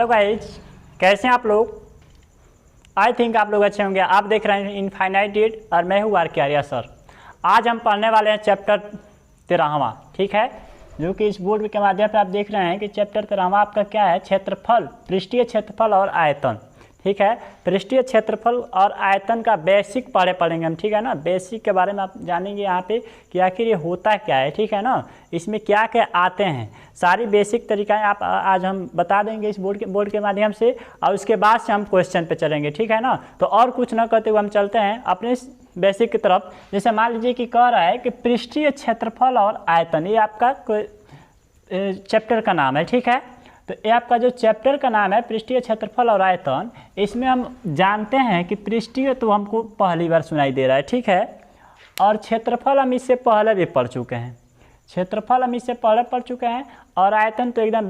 Hello guys, कैसे हैं आप लोग। आई थिंक आप लोग अच्छे होंगे। आप देख रहे हैं इनफाइनाइट डेट और मैं हूँ आर.के. आर्या सर। आज हम पढ़ने वाले हैं चैप्टर 13वां, ठीक है, जो कि इस बोर्ड के माध्यम से आप देख रहे हैं कि चैप्टर 13वां आपका क्या है, क्षेत्रफल, पृष्ठीय क्षेत्रफल और आयतन। ठीक है, पृष्ठीय क्षेत्रफल और आयतन का बेसिक पढ़ेंगे हम, ठीक है ना। बेसिक के बारे में आप जानेंगे यहाँ पे कि आखिर ये होता क्या है, ठीक है ना, इसमें क्या क्या आते हैं, सारी बेसिक तरीकाएं आप आज हम बता देंगे इस बोर्ड के माध्यम से। और उसके बाद से हम क्वेश्चन पे चलेंगे, ठीक है ना। तो और कुछ न करते हुए हम चलते हैं अपने बेसिक की तरफ। जैसे मान लीजिए कि कह रहा है कि पृष्ठीय क्षेत्रफल और आयतन, ये आपका चैप्टर का नाम है, ठीक है। तो ये आपका जो चैप्टर का नाम है पृष्ठीय क्षेत्रफल और आयतन, इसमें हम जानते हैं कि पृष्ठीय तो हमको पहली बार सुनाई दे रहा है, ठीक है, और क्षेत्रफल हम इससे पहले भी पढ़ चुके हैं, क्षेत्रफल हम इससे पहले पढ़ चुके हैं। और आयतन तो एकदम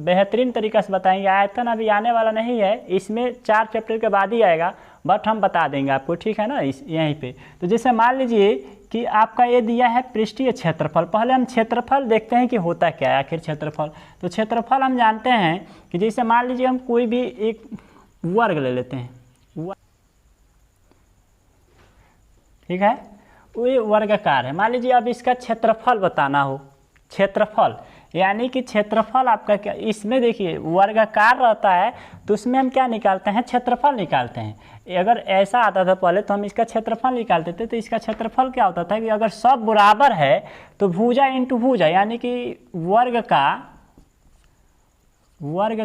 बेहतरीन तरीक़ा से बताएंगे। आयतन अभी आने वाला नहीं है, इसमें 4 चैप्टर के बाद ही आएगा, बट हम बता देंगे आपको, ठीक है ना, यहीं पे। तो जैसे मान लीजिए कि आपका ये दिया है पृष्ठीय क्षेत्रफल। पहले हम क्षेत्रफल देखते हैं कि होता क्या है आखिर क्षेत्रफल। तो क्षेत्रफल हम जानते हैं कि जैसे मान लीजिए हम कोई भी एक वर्ग ले लेते हैं, ठीक है, वो वर्गाकार है। मान लीजिए अब इसका क्षेत्रफल बताना हो, क्षेत्रफल यानी कि क्षेत्रफल आपका क्या, इसमें देखिए वर्गाकार रहता है तो उसमें हम क्या निकालते हैं, क्षेत्रफल निकालते हैं। अगर ऐसा आता था पहले तो हम इसका क्षेत्रफल निकालते थे। तो इसका क्षेत्रफल क्या होता था कि अगर सब बराबर है तो भुजा इंटू भुजा, यानी कि वर्ग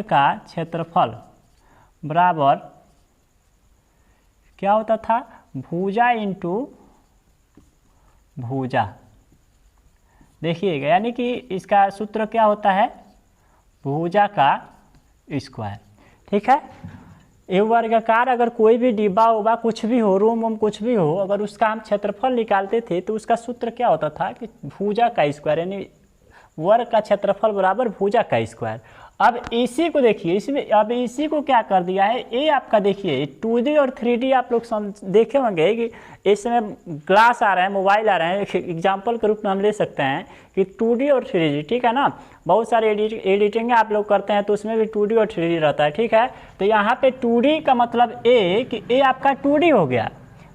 का क्षेत्रफल बराबर क्या होता था, भुजा इंटू भुजा। देखिएगा, यानी कि इसका सूत्र क्या होता है, भुजा का स्क्वायर, ठीक है। ये वर्गाकार अगर कोई भी डिब्बा उब्बा कुछ भी हो, रूम वूम कुछ भी हो, अगर उसका हम क्षेत्रफल निकालते थे तो उसका सूत्र क्या होता था कि भुजा का स्क्वायर, यानी वर्ग का क्षेत्रफल बराबर भुजा का स्क्वायर। अब इसी को देखिए, इसमें अब इसी को क्या कर दिया है, ये आपका देखिए 2D और 3D आप लोग देखे होंगे कि इस समय ग्लास आ रहे हैं, मोबाइल आ रहे हैं, एग्जाम्पल के रूप में हम ले सकते हैं कि 2D और 3D, ठीक है ना। बहुत सारे एडिटिंग आप लोग करते हैं तो उसमें भी 2D और 3D रहता है, ठीक है। तो यहाँ पे 2D का मतलब ए कि ए आपका 2D हो गया,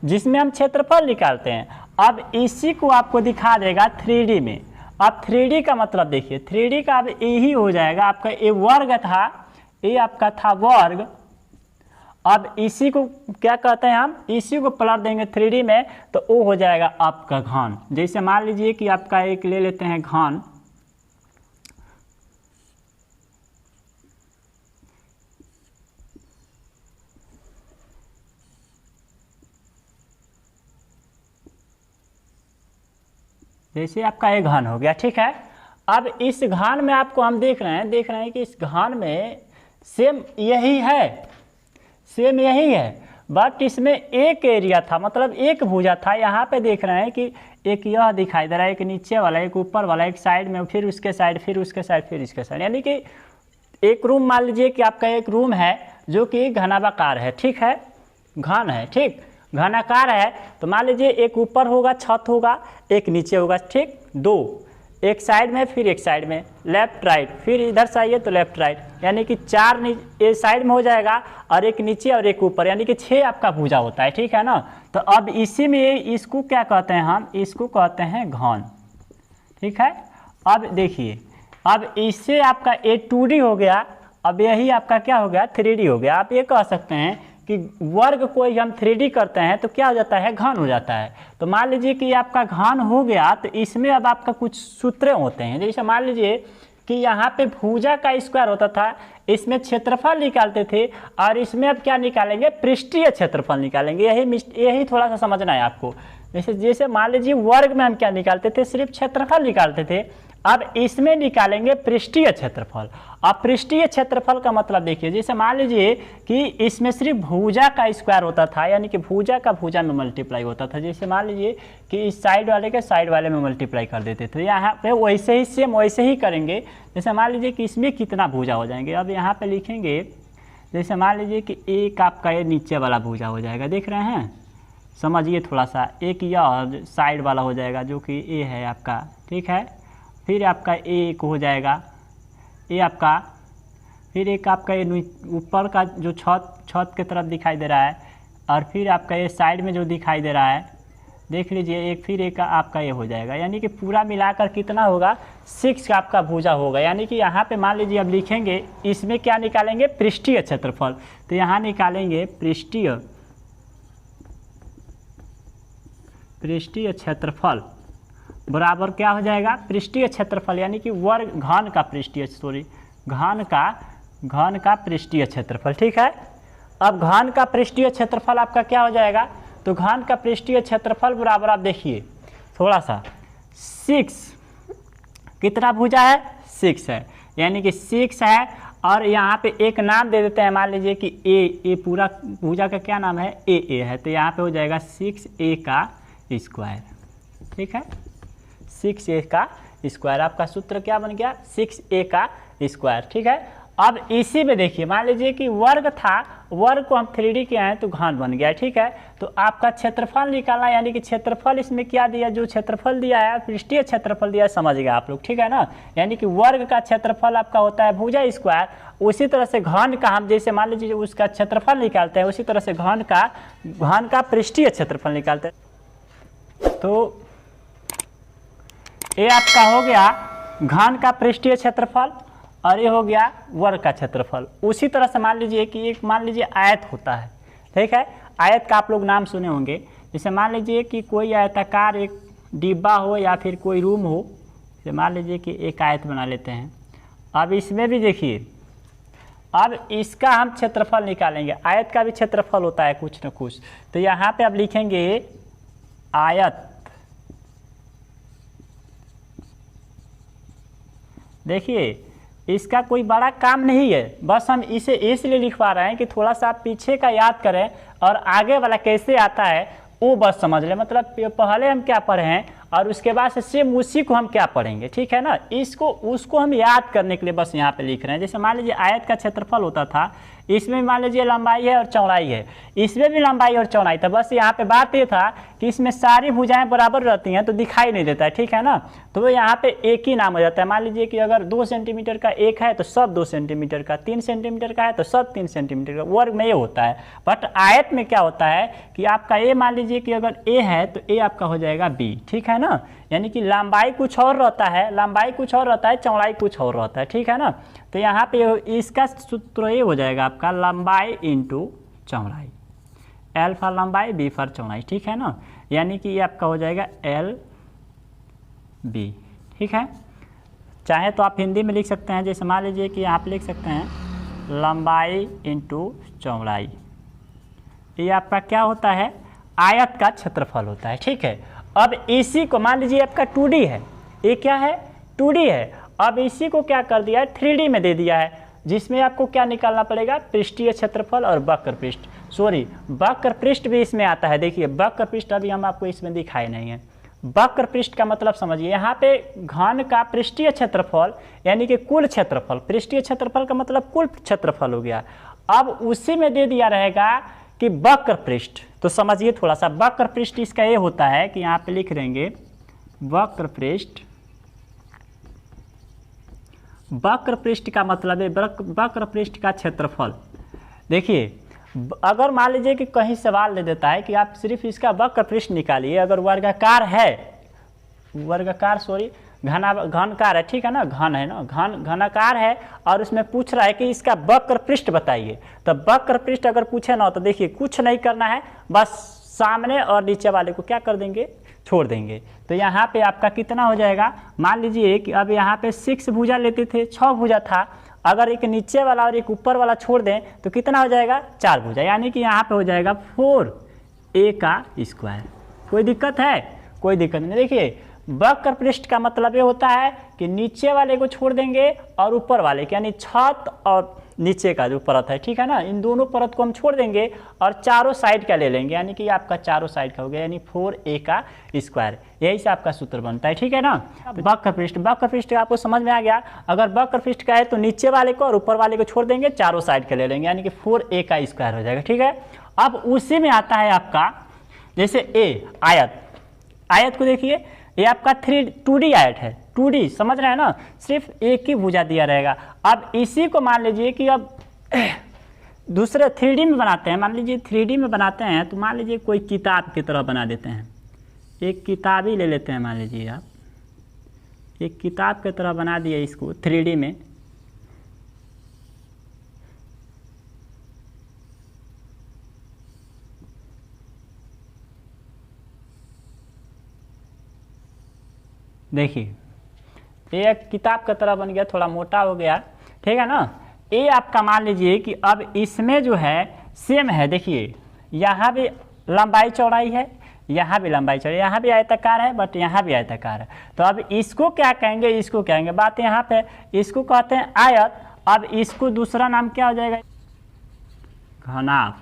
जिसमें हम क्षेत्रफल निकालते हैं। अब इसी को आपको दिखा देगा 3D में। अब 3D का मतलब देखिए, 3D का अब यही हो जाएगा आपका, ये वर्ग था, ये आपका था वर्ग। अब इसी को क्या कहते हैं, हम इसी को पलट देंगे 3D में तो वो हो जाएगा आपका घन। जैसे मान लीजिए कि आपका एक ले लेते हैं घन, जैसे आपका एक घन हो गया, ठीक है। अब इस घन में आपको हम देख रहे हैं कि इस घन में सेम यही है, बट इसमें एक एरिया था, मतलब एक भुजा था। यहाँ पे देख रहे हैं कि एक यह दिखाई दे रहा है, एक नीचे वाला, एक ऊपर वाला, एक साइड में, फिर उसके साइड, फिर उसके साइड, फिर इसके साइड, यानी कि एक रूम, मान लीजिए कि आपका एक रूम है जो कि घनाभाकार है, ठीक है, घन है, ठीक, घनाकार है। तो मान लीजिए एक ऊपर होगा, छत होगा, एक नीचे होगा, ठीक, 2 एक साइड में, फिर एक साइड में, लेफ्ट राइट, फिर इधर से आइए तो लेफ्ट राइट, यानी कि 4 एक साइड में हो जाएगा और एक नीचे और एक ऊपर, यानी कि 6 आपका भुजा होता है, ठीक है ना। तो अब इसी में इसको क्या कहते हैं, हम इसको कहते हैं घन, ठीक है। अब देखिए, अब इससे आपका ये 2D हो गया, अब यही आपका क्या हो गया, 3D हो गया। आप ये कह सकते हैं कि वर्ग को हम 3D करते हैं तो क्या हो जाता है, घन हो जाता है। तो मान लीजिए कि आपका घन हो गया, तो इसमें अब आपका कुछ सूत्र होते हैं। जैसे मान लीजिए कि यहाँ पे भुजा का स्क्वायर होता था, इसमें क्षेत्रफल निकालते थे, और इसमें अब क्या निकालेंगे, पृष्ठीय क्षेत्रफल निकालेंगे। यही थोड़ा सा समझना है आपको। जैसे मान लीजिए वर्ग में हम क्या निकालते थे, सिर्फ क्षेत्रफल निकालते थे, अब इसमें निकालेंगे पृष्ठीय क्षेत्रफल। अब पृष्ठीय क्षेत्रफल का मतलब देखिए, जैसे मान लीजिए कि इसमें सिर्फ भुजा का स्क्वायर होता था, यानी कि भुजा का भुजा में मल्टीप्लाई होता था। जैसे मान लीजिए कि इस साइड वाले के साइड वाले में मल्टीप्लाई कर देते थे, यहाँ पे वैसे ही सेम वैसे ही करेंगे। जैसे मान लीजिए कि इसमें कितना भुजा हो जाएंगे, अब यहाँ पे लिखेंगे, जैसे मान लीजिए कि एक आपका ये नीचे वाला भुजा हो जाएगा, देख रहे हैं, समझिए थोड़ा सा, एक यह साइड वाला हो जाएगा जो कि ए है आपका, ठीक है। फिर आपका ए एक हो जाएगा, ये आपका फिर एक आपका ये ऊपर का जो छत की तरफ दिखाई दे रहा है, और फिर आपका ये साइड में जो दिखाई दे रहा है देख लीजिए, एक फिर एक आपका ये हो जाएगा, यानी कि पूरा मिलाकर कितना होगा 6 आपका भुजा होगा। यानी कि यहाँ पे मान लीजिए अब लिखेंगे, इसमें क्या निकालेंगे पृष्ठीय क्षेत्रफल, तो यहाँ निकालेंगे पृष्ठीय क्षेत्रफल बराबर क्या हो जाएगा पृष्ठीय क्षेत्रफल, यानी कि वर्ग घन का पृष्ठीय क्षेत्रफल। ठीक है, अब घन का पृष्ठीय क्षेत्रफल आपका क्या हो जाएगा, तो घन का पृष्ठीय क्षेत्रफल बराबर आप देखिए थोड़ा सा 6, कितना भुजा है 6 है, यानी कि 6 है। और यहाँ पे एक नाम दे देते हैं, मान लीजिए कि ए पूरा भुजा का क्या नाम है ए है, तो यहाँ पे हो जाएगा 6a का स्क्वायर। ठीक है, 6a का स्क्वायर, आपका सूत्र क्या बन गया 6a का स्क्वायर। ठीक है, अब इसी में देखिए मान लीजिए कि वर्ग था, वर्ग को हम 3D के आए तो घन बन गया। ठीक है, तो आपका क्षेत्रफल निकालना, यानी कि क्षेत्रफल इसमें क्या दिया, जो क्षेत्रफल दिया है पृष्ठीय क्षेत्रफल दिया है, समझ गए आप लोग। ठीक है ना, यानी कि वर्ग का क्षेत्रफल आपका होता है भुजा स्क्वायर, उसी तरह से घन का हम जैसे मान लीजिए उसका क्षेत्रफल निकालते हैं, उसी तरह से घन का पृष्ठीय क्षेत्रफल निकालते हैं। तो ये आपका हो गया घन का पृष्ठीय क्षेत्रफल, और ये हो गया वर्ग का क्षेत्रफल। उसी तरह से मान लीजिए कि एक मान लीजिए आयत होता है। ठीक है, आयत का आप लोग नाम सुने होंगे, जैसे मान लीजिए कि कोई आयताकार एक डिब्बा हो या फिर कोई रूम हो, जैसे मान लीजिए कि एक आयत बना लेते हैं। अब इसमें भी देखिए, अब इसका हम क्षेत्रफल निकालेंगे, आयत का भी क्षेत्रफल होता है कुछ न कुछ, तो यहाँ पे अब लिखेंगे आयत। देखिए इसका कोई बड़ा काम नहीं है, बस हम इसे इसलिए लिखवा रहे हैं कि थोड़ा सा आप पीछे का याद करें और आगे वाला कैसे आता है वो बस समझ लें। मतलब पहले हम क्या पढ़े हैं और उसके बाद से सेम उसी को हम क्या पढ़ेंगे। ठीक है ना, इसको उसको हम याद करने के लिए बस यहाँ पे लिख रहे हैं। जैसे मान लीजिए आयत का क्षेत्रफल होता था, इसमें मान लीजिए लंबाई है और चौड़ाई है, इसमें भी लंबाई और चौड़ाई था, बस यहाँ पे बात ये था कि इसमें सारी भुजाएं बराबर रहती हैं तो दिखाई नहीं देता है। ठीक है ना, तो यहाँ पे एक ही नाम हो जाता है। मान लीजिए कि अगर 2 सेंटीमीटर का एक है तो सब 2 सेंटीमीटर का, 3 सेंटीमीटर का है तो सब 3 सेंटीमीटर का, वर्ग में ये होता है। बट आयत में क्या होता है कि आपका ए मान लीजिए कि अगर ए है तो ए आपका हो जाएगा बी। ठीक है ना, यानी कि लंबाई कुछ और रहता है, चौड़ाई कुछ और रहता है। ठीक है ना, तो यहाँ पे इसका सूत्र ये हो जाएगा आपका लंबाई इंटू चौड़ाई, एल फॉर लंबाई बी फॉर चौड़ाई। ठीक है ना, यानी कि ये आपका हो जाएगा एल बी। ठीक है, चाहे तो आप हिंदी में लिख सकते हैं, जैसे मान लीजिए कि आप लिख सकते हैं लंबाई इंटू चौड़ाई, ये आपका क्या होता है आयत का क्षेत्रफल होता है। ठीक है, अब इसी को मान लीजिए आपका 2D है, ये क्या है 2D है, अब इसी को क्या कर दिया है 3D में दे दिया है, जिसमें आपको क्या निकालना पड़ेगा पृष्ठीय क्षेत्रफल और वक्र पृष्ठ, वक्र पृष्ठ भी इसमें आता है। देखिए वक्र पृष्ठ अभी हम आपको इसमें दिखाए नहीं है। वक्र पृष्ठ का मतलब समझिए, यहाँ पे घन का पृष्ठीय क्षेत्रफल यानी कि कुल क्षेत्रफल, पृष्ठीय क्षेत्रफल का मतलब कुल क्षेत्रफल हो गया। अब उसी में दे दिया रहेगा कि वक्र पृष्ठ, तो समझिए थोड़ा सा, वक्र पृष्ठ इसका ये होता है कि यहाँ पे लिख देंगे वक्र पृष्ठ का मतलब है वक्र पृष्ठ का क्षेत्रफल। देखिए अगर मान लीजिए कि कहीं सवाल दे देता है कि आप सिर्फ इसका वक्र पृष्ठ निकालिए, अगर घनकार है, ठीक है ना, घन है ना, घनाकार है और उसमें पूछ रहा है कि इसका वक्र पृष्ठ बताइए, तो वक्र पृष्ठ अगर पूछे ना तो देखिए कुछ नहीं करना है, बस सामने और नीचे वाले को क्या कर देंगे छोड़ देंगे। तो यहाँ पे आपका कितना हो जाएगा, मान लीजिए कि अब यहाँ पे 6 भुजा लेते थे, 6 भुजा था, अगर एक नीचे वाला और एक ऊपर वाला छोड़ दें तो कितना हो जाएगा 4 भुजा, यानी कि यहाँ पे हो जाएगा 4a का स्क्वायर। कोई दिक्कत है? कोई दिक्कत नहीं। देखिए वक्र पृष्ठ का मतलब ये होता है कि नीचे वाले को छोड़ देंगे और ऊपर वाले के, यानी छत और नीचे का जो परत है, ठीक है ना, इन दोनों परत को हम छोड़ देंगे और चारों साइड का ले लेंगे, यानी कि आपका चारों साइड का हो गया, यानी 4a का स्क्वायर। यही से आपका सूत्र बनता है। ठीक है ना, वक्र पृष्ठ आपको समझ में आ गया। अगर वक्र पृष्ठ का है तो नीचे वाले को और ऊपर वाले को छोड़ देंगे, चारों साइड का ले लेंगे, यानी कि 4a का स्क्वायर हो जाएगा। ठीक है, अब उसी में आता है आपका जैसे आयत को देखिए, ये आपका 2D आयत है। 2D, समझ रहे हैं ना, सिर्फ एक ही भुजा दिया रहेगा। अब इसी को मान लीजिए कि अब दूसरे 3D में बनाते हैं, मान लीजिए 3D में बनाते हैं तो मान लीजिए कोई किताब की तरह बना देते हैं, एक किताब ही ले लेते हैं, मान लीजिए आप एक किताब की तरह बना दिए इसको 3D में। देखिए ये एक किताब की तरह बन गया, थोड़ा मोटा हो गया, ठीक है ना। ये आपका मान लीजिए कि अब इसमें जो है सेम है, देखिए यहाँ भी लंबाई चौड़ाई है, यहाँ भी लंबाई चौड़ाई, यहाँ भी आयताकार है बट यहाँ भी आयताकार है। तो अब इसको क्या कहेंगे, इसको कहेंगे, बात यहाँ पे, इसको कहते हैं आयत। अब इसको दूसरा नाम क्या हो जाएगा, घनाभ,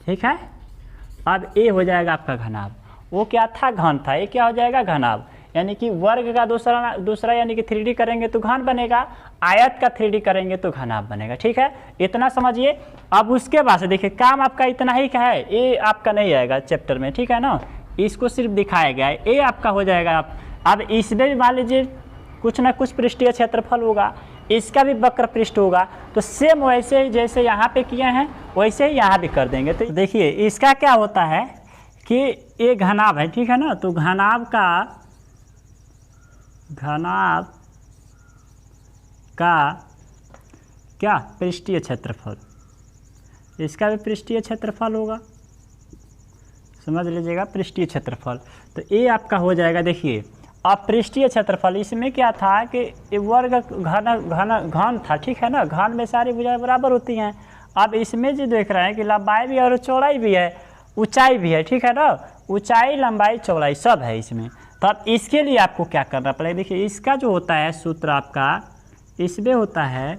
ठीक है। अब ये हो जाएगा आपका घनाभ, वो क्या था, घन था, ये क्या हो जाएगा, घनाभ। यानी कि वर्ग का दूसरा यानी कि 3D करेंगे तो घन बनेगा, आयत का 3D करेंगे तो घनाभ बनेगा, ठीक है, इतना समझिए। अब उसके बाद से देखिए काम आपका इतना ही का है, ये आपका नहीं आएगा चैप्टर में, ठीक है ना, इसको सिर्फ दिखाया गया है, ये आपका हो जाएगा। अब इसमें भी मान लीजिए कुछ ना कुछ पृष्ठीय क्षेत्रफल होगा, इसका भी वक्र पृष्ठ होगा, तो सेम वैसे ही जैसे यहाँ पे किए हैं वैसे ही यहाँ भी कर देंगे। तो देखिए इसका क्या होता है कि ये घनाभ है, ठीक है ना, तो घनाभ का क्या पृष्ठीय क्षेत्रफल, इसका भी पृष्ठीय क्षेत्रफल होगा, समझ लीजिएगा पृष्ठीय क्षेत्रफल। तो ये आपका हो जाएगा। देखिए अब पृष्ठीय क्षेत्रफल इसमें क्या था कि ये वर्ग घन था, ठीक है ना, घन में सारी भुजाएं बराबर होती हैं। अब इसमें जो देख रहे हैं कि लंबाई भी और चौड़ाई भी है, ऊंचाई भी है, ठीक है ना, ऊंचाई लंबाई चौड़ाई सब है इसमें। तो अब इसके लिए आपको क्या करना पड़ेगा, देखिए इसका जो होता है सूत्र आपका इसमें होता है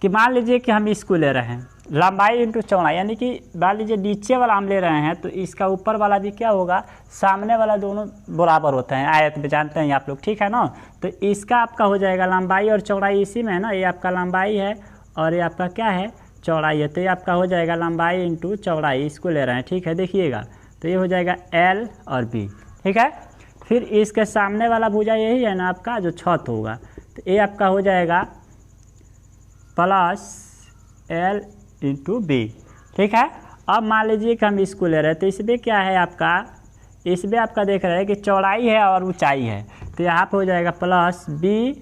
कि मान लीजिए कि हम इसको ले रहे हैं लंबाई इंटू चौड़ाई, यानी कि मान लीजिए नीचे वाला हम ले रहे हैं तो इसका ऊपर वाला भी क्या होगा, सामने वाला, दोनों बराबर होते हैं आयत में, जानते हैं आप लोग, ठीक है ना। तो इसका आपका हो जाएगा लंबाई और चौड़ाई इसी में है ना, ये आपका लंबाई है और ये आपका क्या है, चौड़ाई है। तो ये आपका हो जाएगा लंबाई इंटू चौड़ाई, इसको ले रहे हैं, ठीक है, देखिएगा। तो ये हो जाएगा L और B, ठीक है। फिर इसके सामने वाला भुजा यही है ना आपका जो छत होगा, तो ये आपका हो जाएगा प्लस L इंटू B, ठीक है। अब मान लीजिए कि हम इसको ले रहे हैं तो इसमें क्या है आपका, इसमें आपका देख रहे हैं कि चौड़ाई है और ऊंचाई है, तो यहाँ पे हो जाएगा प्लस B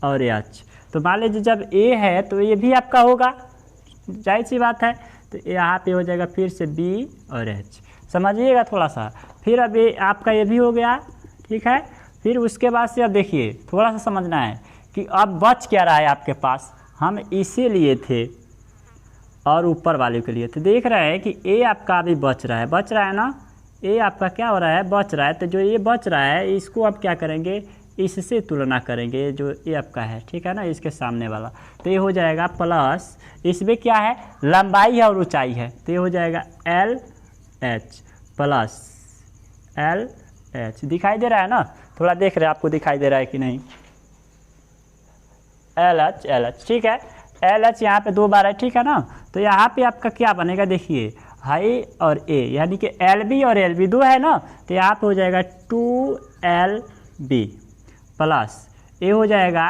और H। तो मान लीजिए जब A है तो ये भी आपका होगा, जाहिर सी बात है, तो यहाँ पे हो जाएगा फिर से B और H, समझिएगा थोड़ा सा। फिर अब ये आपका ये भी हो गया, ठीक है। फिर उसके बाद से अब देखिए थोड़ा सा समझना है कि अब बच क्या रहा है आपके पास, हम इसे लिए थे और ऊपर वाले के लिए, तो देख रहे हैं कि ए आपका अभी बच रहा है ना, ए आपका क्या हो रहा है, बच रहा है। तो जो ये बच रहा है इसको आप क्या करेंगे, इससे तुलना करेंगे जो ये आपका है, ठीक है ना, इसके सामने वाला। तो ये हो जाएगा प्लस, इसमें क्या है, लंबाई है और ऊंचाई है, तो ये हो जाएगा LH प्लस LH। दिखाई दे रहा है ना, थोड़ा देख रहे हैं आपको दिखाई दे रहा है कि नहीं, LH, ठीक है। LH यहाँ पे 2 बार है, ठीक है ना। तो यहाँ पे आपका क्या बनेगा, देखिए हाई और ए, यानी कि LB और LB 2 है ना, तो यहाँ पे हो जाएगा 2LB प्लस ए हो जाएगा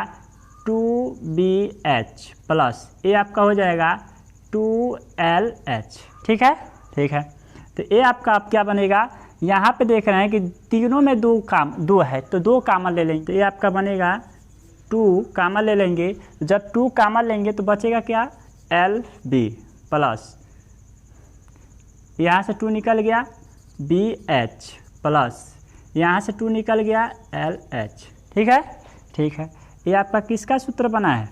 2BH प्लस ए आपका हो जाएगा 2LH, ठीक है, ठीक है। तो ये आपका अब क्या बनेगा, यहाँ पे देख रहे हैं कि तीनों में 2 है, तो 2 कामन ले लेंगे, तो ये आपका बनेगा 2 कामन ले लेंगे। जब 2 कामन लेंगे तो बचेगा क्या, LB प्लस यहाँ से 2 निकल गया BH प्लस यहाँ से 2 निकल गया LH, ठीक है, ठीक है। ये आपका किसका सूत्र बना है,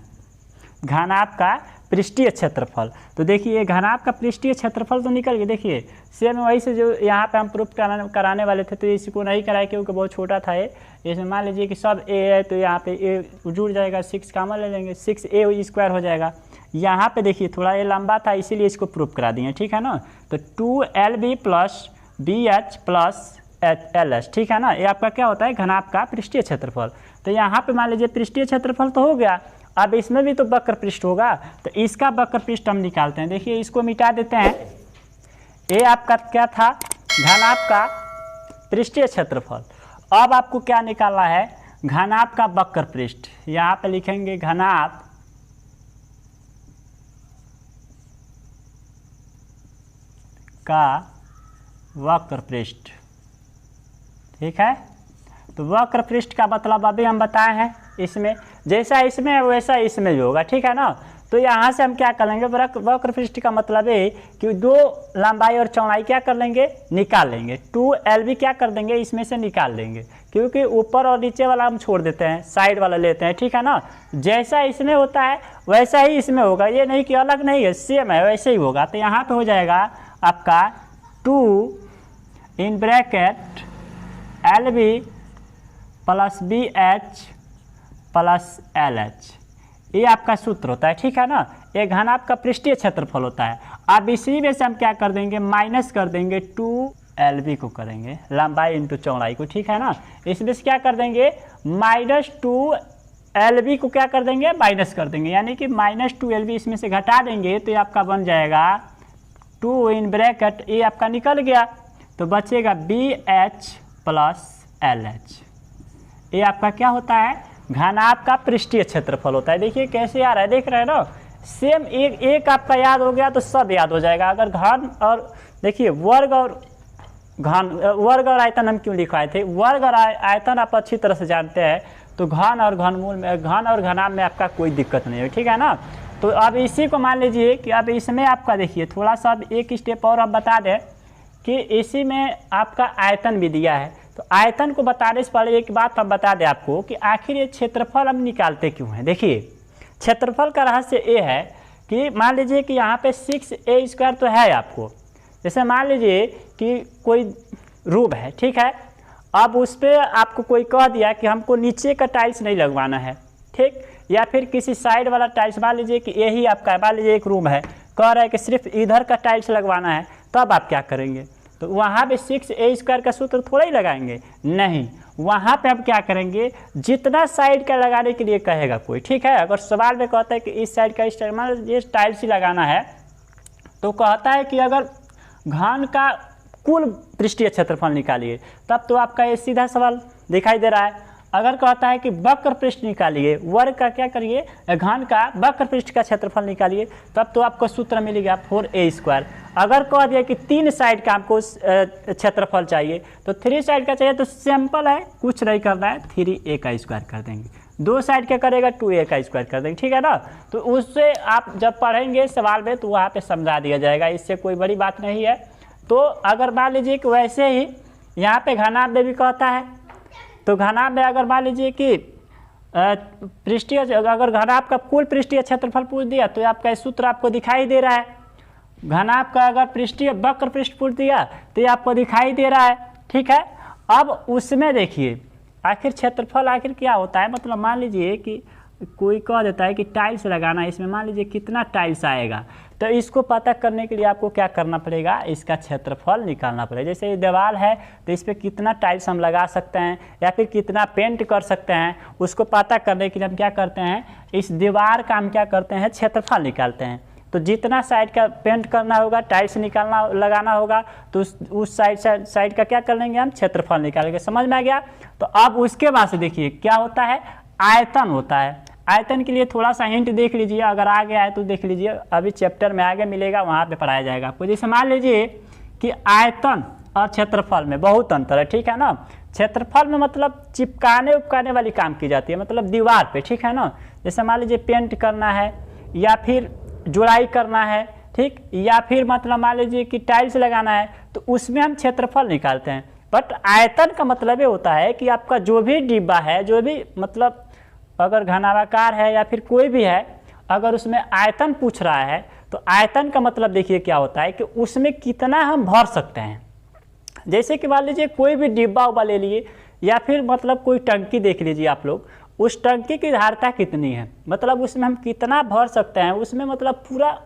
घनाभ का पृष्ठीय क्षेत्रफल। तो देखिए घनाभ का पृष्ठीय क्षेत्रफल तो निकल गया, देखिए सेम वही से जो यहाँ पे हम प्रूफ कराने वाले थे, तो इसको नहीं कराए क्योंकि बहुत छोटा था ये। इसमें मान लीजिए कि सब A है तो यहाँ पे A जुड़ जाएगा, 6 कामन ले लेंगे, 6A² हो जाएगा। यहाँ पे देखिए थोड़ा ये लंबा था इसीलिए इसको प्रूफ करा दिए, ठीक है ना। तो 2LB plus BH plus LH, ठीक है ना, ये आपका क्या होता है, घनाभ का पृष्ठीय क्षेत्रफल। तो यहाँ पे मान लीजिए पृष्ठीय क्षेत्रफल तो हो गया, अब इसमें भी तो वक्र पृष्ठ होगा, तो इसका वक्र पृष्ठ हम निकालते हैं। देखिए इसको मिटा देते हैं, ये आपका क्या था, घनाभ का पृष्ठीय क्षेत्रफल। अब आपको क्या निकालना है, घनाभ का वक्र पृष्ठ, यहाँ पे लिखेंगे घनाभ का वक्र पृष्ठ। ठीक है, तो वक्र पृष्ठ का मतलब अभी हम बताए हैं, इसमें जैसा इसमें है वैसा इसमें भी होगा। ठीक है ना, तो यहाँ से हम क्या कर लेंगे, वक्र पृष्ठ का मतलब है कि दो लंबाई और चौड़ाई क्या कर लेंगे, निकाल लेंगे। 2LB क्या कर देंगे, इसमें से निकाल लेंगे, क्योंकि ऊपर और नीचे वाला हम छोड़ देते हैं, साइड वाला लेते हैं। ठीक है ना, जैसा इसमें होता है वैसा ही इसमें होगा, ये नहीं कि अलग नहीं है, सेम है, वैसे ही होगा। तो यहाँ पे हो जाएगा आपका 2 in bracket LB plus BH plus LH, ये आपका सूत्र होता है। ठीक है ना, ये घनाभ का पृष्ठीय क्षेत्रफल होता है। अब इसी में से हम क्या कर देंगे, माइनस कर देंगे 2LB को करेंगे, लंबाई इंटू चौड़ाई को। ठीक है ना, इसमें से क्या कर देंगे, -2LB को क्या कर देंगे, माइनस कर देंगे, यानी कि -2LB इसमें से घटा देंगे तो ये आपका बन जाएगा 2 इन ब्रैकेट, ये आपका निकल गया तो बचेगा BH प्लस LH। ये आपका क्या होता है, घनाभ का पृष्ठीय क्षेत्रफल होता है। देखिए कैसे आ रहा है, देख रहे हैं ना, सेम एक आपका याद हो गया तो सब याद हो जाएगा। अगर घन और देखिए वर्ग और घन, वर्ग और आयतन हम क्यों लिखवाए थे, वर्ग और आयतन आप अच्छी तरह से जानते हैं, तो घन और घनमूल में, घन और घनाभ में आपका कोई दिक्कत नहीं है। ठीक है ना, तो अब इसी को मान लीजिए कि अब इसमें आपका देखिए थोड़ा सा अब एक स्टेप और हम बता दें कि इसी में आपका आयतन भी दिया है। तो आयतन को बताने से पहले एक बात हम बता दें आपको कि आखिर ये क्षेत्रफल हम निकालते क्यों हैं। देखिए क्षेत्रफल का रहस्य ये है कि मान लीजिए कि यहाँ पे 6A² तो है आपको, जैसे मान लीजिए कि कोई रूम है, ठीक है, अब उस पर आपको कोई कह दिया कि हमको नीचे का टाइल्स नहीं लगवाना है, ठीक, या फिर किसी साइड वाला टाइल्स, मान लीजिए कि यही आपका है, मान लीजिए एक रूम है, कह रहा है कि सिर्फ इधर का टाइल्स लगवाना है, तब आप क्या करेंगे, तो वहाँ पे 6A² का सूत्र थोड़ा ही लगाएंगे, नहीं, वहाँ पे हम क्या करेंगे, जितना साइड का लगाने के लिए कहेगा कोई, ठीक है, अगर सवाल में कहता है कि इस साइड का इस टाइल, मान लीजिए टाइल्स ही लगाना है, तो कहता है कि अगर घन का कुल पृष्ठीय क्षेत्रफल निकालिए, तब तो आपका ये सीधा सवाल दिखाई दे रहा है। अगर कहता है कि वक्र पृष्ठ निकालिए, वर्ग का क्या करिए, घन का वक्र पृष्ठ का क्षेत्रफल निकालिए, तब तो आपको सूत्र मिलेगा 4A²। अगर कह दिया कि 3 साइड का हमको क्षेत्रफल चाहिए, तो 3 साइड का चाहिए, तो सिंपल है, कुछ नहीं करना है, 3A² कर देंगे, 2 साइड क्या करेगा, 2A² कर देंगे, ठीक है ना। तो उससे आप जब पढ़ेंगे सवाल में तो वहाँ पे समझा दिया जाएगा, इससे कोई बड़ी बात नहीं है। तो अगर मान लीजिए कि वैसे ही यहाँ पे घनाभ में भी कहता है, तो घनाभ में अगर मान लीजिए कि पृष्ठीय, अगर घनाभ का कुल पृष्ठीय क्षेत्रफल पूछ दिया, तो आपका सूत्र आपको दिखाई दे रहा है। घनाभ का अगर पृष्ठीय वक्र पृष्ठ पूछ दिया तो ये आपको दिखाई दे रहा है, ठीक है। अब उसमें देखिए आखिर क्षेत्रफल आखिर क्या होता है, मतलब मान लीजिए कि कोई कह देता है कि टाइल्स लगाना है, इसमें मान लीजिए कितना टाइल्स आएगा, तो इसको पता करने के लिए आपको क्या करना पड़ेगा, इसका क्षेत्रफल निकालना पड़ेगा। जैसे ये दीवार है तो इस पर कितना टाइल्स हम लगा सकते हैं या फिर कितना पेंट कर सकते हैं, उसको पता करने के लिए हम क्या करते हैं, इस दीवार का हम क्या करते हैं, क्षेत्रफल निकालते हैं। तो जितना साइड का पेंट करना होगा, टाइल्स निकालना लगाना होगा, तो उस साइड का क्या कर लेंगे हम, क्षेत्रफल निकालेंगे। समझ में आ गया। तो अब उसके बाद से देखिए क्या होता है, आयतन होता है। आयतन के लिए थोड़ा सा हिंट देख लीजिए, अगर आ गया है तो देख लीजिए, अभी चैप्टर में आगे मिलेगा, वहाँ पे पढ़ाया जाएगा आपको। जैसे मान लीजिए कि आयतन और क्षेत्रफल में बहुत अंतर है, ठीक है ना। क्षेत्रफल में मतलब चिपकाने उपकाने वाली काम की जाती है, मतलब दीवार पे, ठीक है ना। जैसे मान लीजिए पेंट करना है या फिर जुड़ाई करना है, ठीक, या फिर मतलब मान लीजिए कि टाइल्स लगाना है, तो उसमें हम क्षेत्रफल निकालते हैं। बट आयतन का मतलब ये होता है कि आपका जो भी डिब्बा है, जो भी मतलब अगर घनाभाकार है या फिर कोई भी है, अगर उसमें आयतन पूछ रहा है, तो आयतन का मतलब देखिए क्या होता है कि उसमें कितना हम भर सकते हैं। जैसे कि मान लीजिए कोई भी डिब्बा उब्बा ले लिए या फिर मतलब कोई टंकी देख लीजिए आप लोग, उस टंकी की धारता कितनी है, मतलब उसमें हम कितना भर सकते हैं, उसमें मतलब पूरा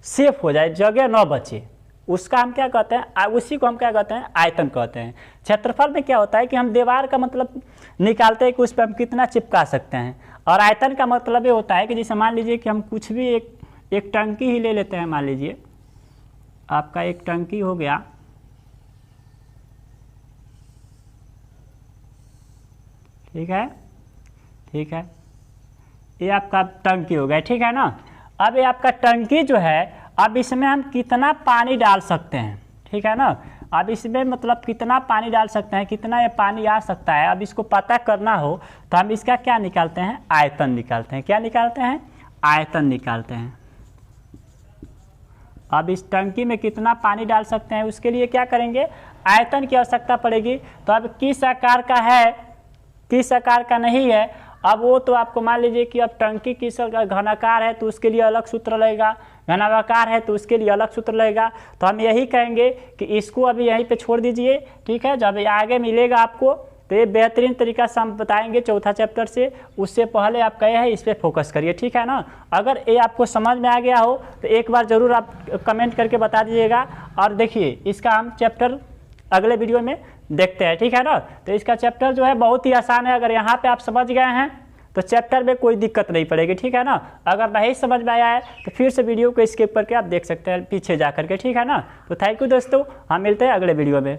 सेफ हो जाए, जगह न बचे, उसका हम क्या कहते हैं, उसी को हम क्या कहते हैं, आयतन कहते हैं। क्षेत्रफल में क्या होता है कि हम दीवार का मतलब निकालते हैं कि उस पर हम कितना चिपका सकते हैं, और आयतन का मतलब ये होता है कि जैसे मान लीजिए कि हम कुछ भी एक टंकी ही ले लेते हैं, मान लीजिए आपका एक टंकी हो गया, ठीक है, ठीक है, ये आपका टंकी हो गया, ठीक है ना। अब ये आपका टंकी जो है, अब इसमें हम कितना पानी डाल सकते हैं, ठीक है ना। अब इसमें मतलब कितना पानी डाल सकते हैं, कितना ये पानी आ सकता है, अब इसको पता करना हो तो हम इसका क्या निकालते हैं, आयतन निकालते हैं। क्या निकालते हैं, आयतन निकालते हैं। अब इस टंकी में कितना पानी डाल सकते हैं, उसके लिए क्या करेंगे, आयतन की आवश्यकता पड़ेगी। तो अब किस आकार का है, किस आकार का नहीं है, अब वो तो आपको मान लीजिए कि अब टंकी किस घनाकार है तो उसके लिए अलग सूत्र लगेगा, घनाकार है तो उसके लिए अलग सूत्र लगेगा। तो हम यही कहेंगे कि इसको अभी यहीं पे छोड़ दीजिए, ठीक है। जब आगे मिलेगा आपको तो ये बेहतरीन तरीका से हम बताएंगे चौथा चैप्टर से, उससे पहले आप कहे हैं इस पर फोकस करिए, ठीक है ना। अगर ये आपको समझ में आ गया हो तो एक बार ज़रूर आप कमेंट करके बता दीजिएगा। और देखिए इसका हम चैप्टर अगले वीडियो में देखते हैं, ठीक है ना। तो इसका चैप्टर जो है बहुत ही आसान है, अगर यहाँ पे आप समझ गए हैं तो चैप्टर में कोई दिक्कत नहीं पड़ेगी, ठीक है ना। अगर नहीं समझ में आया है तो फिर से वीडियो को स्किप करके आप देख सकते हैं पीछे जा करके, ठीक है ना। तो थैंक यू दोस्तों, हम मिलते हैं अगले वीडियो में।